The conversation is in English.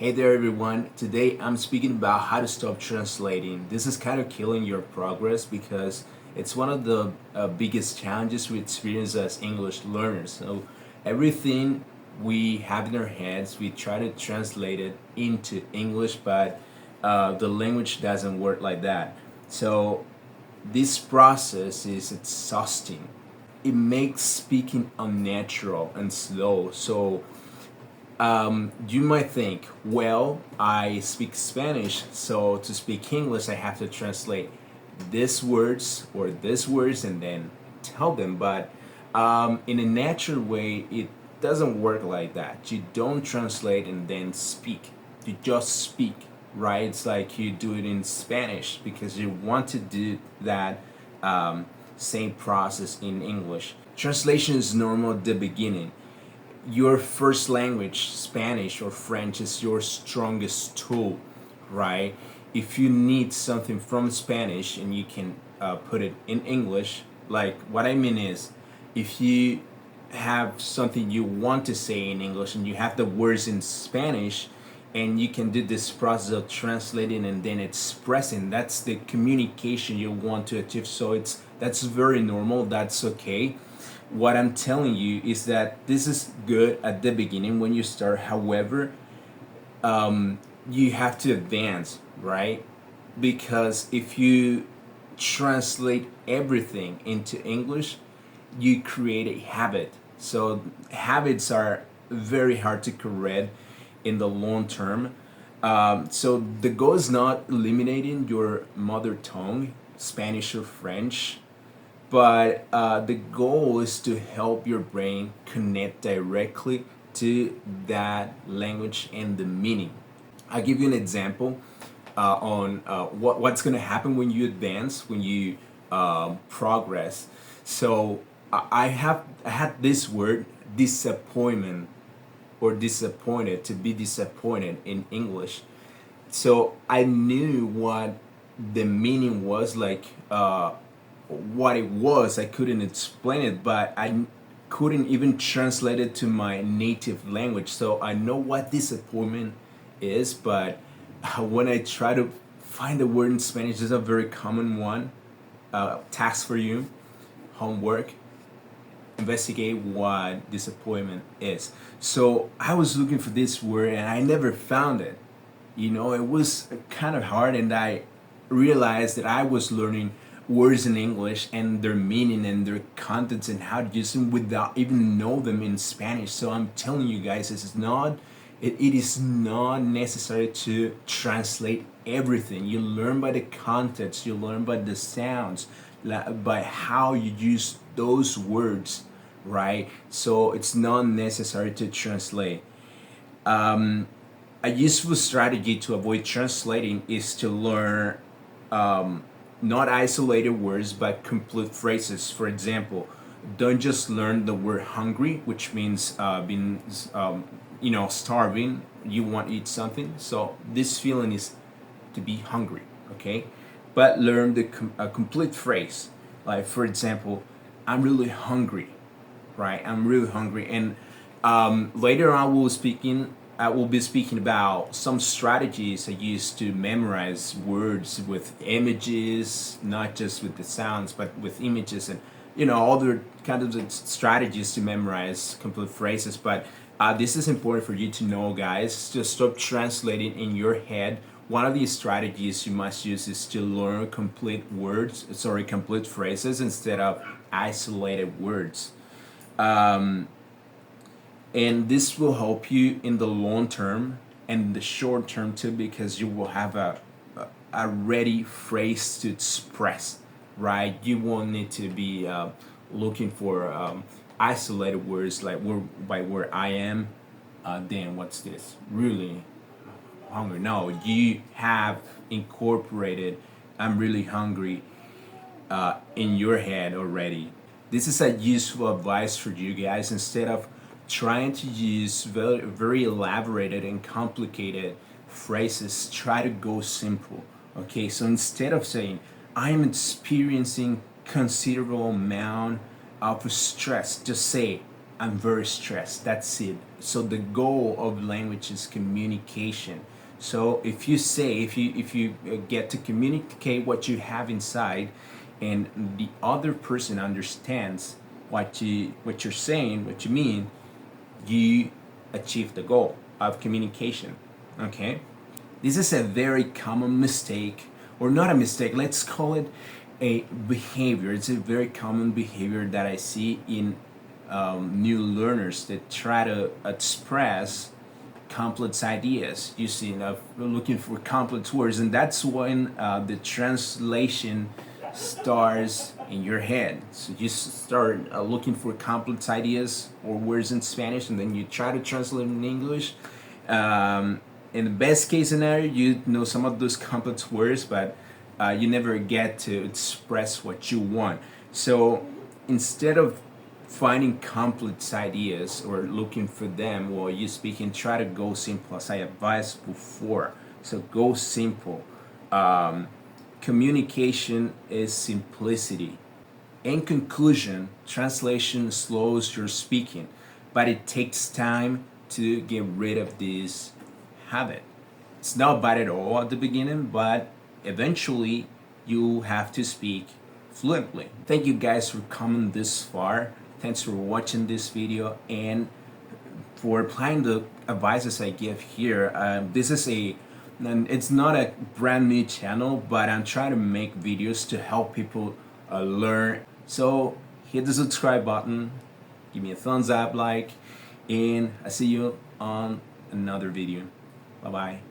Hey there, everyone. Today I'm speaking about how to stop translating. This is kind of killing your progress because it's one of the biggest challenges we experience as English learners. So, everything we have in our heads, we try to translate it into English, but the language doesn't work like that. So, this process is exhausting. It makes speaking unnatural and slow. So, you might think, well, I speak Spanish, so to speak English, I have to translate these words or these words and then tell them. But in a natural way, it doesn't work like that. You don't translate and then speak. You just speak, right? It's like you do it in Spanish because you want to do that same process in English. Translation is normal at the beginning. Your first language, Spanish or French, is your strongest tool, right? If you need something from Spanish and you can put it in English, like what I mean is, if you have something you want to say in English and you have the words in Spanish, and you can do this process of translating and then expressing, that's the communication you want to achieve. So that's very normal, that's okay. What I'm telling you is that this is good at the beginning when you start. However, you have to advance, right? Because if you translate everything into English, you create a habit. So habits are very hard to correct in the long term. So the goal is not eliminating your mother tongue, Spanish or French, but the goal is to help your brain connect directly to that language and the meaning. I'll give you an example on what's going to happen when you advance, when you progress. So I had this word disappointment or disappointed, to be disappointed in English. So I knew what the meaning was, like what it was. I couldn't explain it, but I couldn't even translate it to my native language. So I know what disappointment is, but when I try to find the word in Spanish, this is a very common one. Task for you, homework, investigate what disappointment is. So I was looking for this word and I never found it. It was kind of hard, and I realized that I was learning words in English and their meaning and their contents and how to use them without even know them in Spanish. So I'm telling you guys, it is not necessary to translate everything. You learn by the context, you learn by the sounds, by how you use those words, right? So it's not necessary to translate. A useful strategy to avoid translating is to learn not isolated words but complete phrases. For example, don't just learn the word hungry, which means being, starving. You want to eat something. So this feeling is to be hungry, okay? But learn a complete phrase. Like, for example, I'm really hungry, right? I'm really hungry. And later I will be speaking about some strategies I use to memorize words with images, not just with the sounds, but with images, and other kinds of strategies to memorize complete phrases. But this is important for you to know, guys. To stop translating in your head. One of the strategies you must use is to learn complete phrases instead of isolated words. And this will help you in the long term and the short term too, because you will have a ready phrase to express, right? You won't need to be looking for isolated words like where I am, then what's this, really hungry. No, you have incorporated I'm really hungry in your head already. This is a useful advice for you guys. Instead of trying to use very, very elaborated and complicated phrases, try to go simple. Okay, so instead of saying I'm experiencing considerable amount of stress, just say I'm very stressed. That's it. So the goal of language is communication. So if you get to communicate what you have inside, and the other person understands what you're saying, what you mean, you achieve the goal of communication. Okay, this is a very common mistake, or not a mistake. Let's call it a behavior. It's a very common behavior that I see in new learners that try to express complex ideas using looking for complex words, and that's when the translation starts in your head. So you start looking for complex ideas or words in Spanish, and then you try to translate in English. In the best case scenario, you know some of those complex words, but you never get to express what you want. So instead of finding complex ideas or looking for them while you speak, and try to go simple, as I advised before. So go simple. Communication is simplicity. In conclusion, translation slows your speaking, but it takes time to get rid of this habit. It's not bad at all at the beginning, but eventually you have to speak fluently. Thank you guys for coming this far. Thanks for watching this video and for applying the advices I give here. This is and it's not a brand new channel, but I'm trying to make videos to help people learn. So hit the subscribe button, give me a thumbs up, and I see you on another video. Bye bye.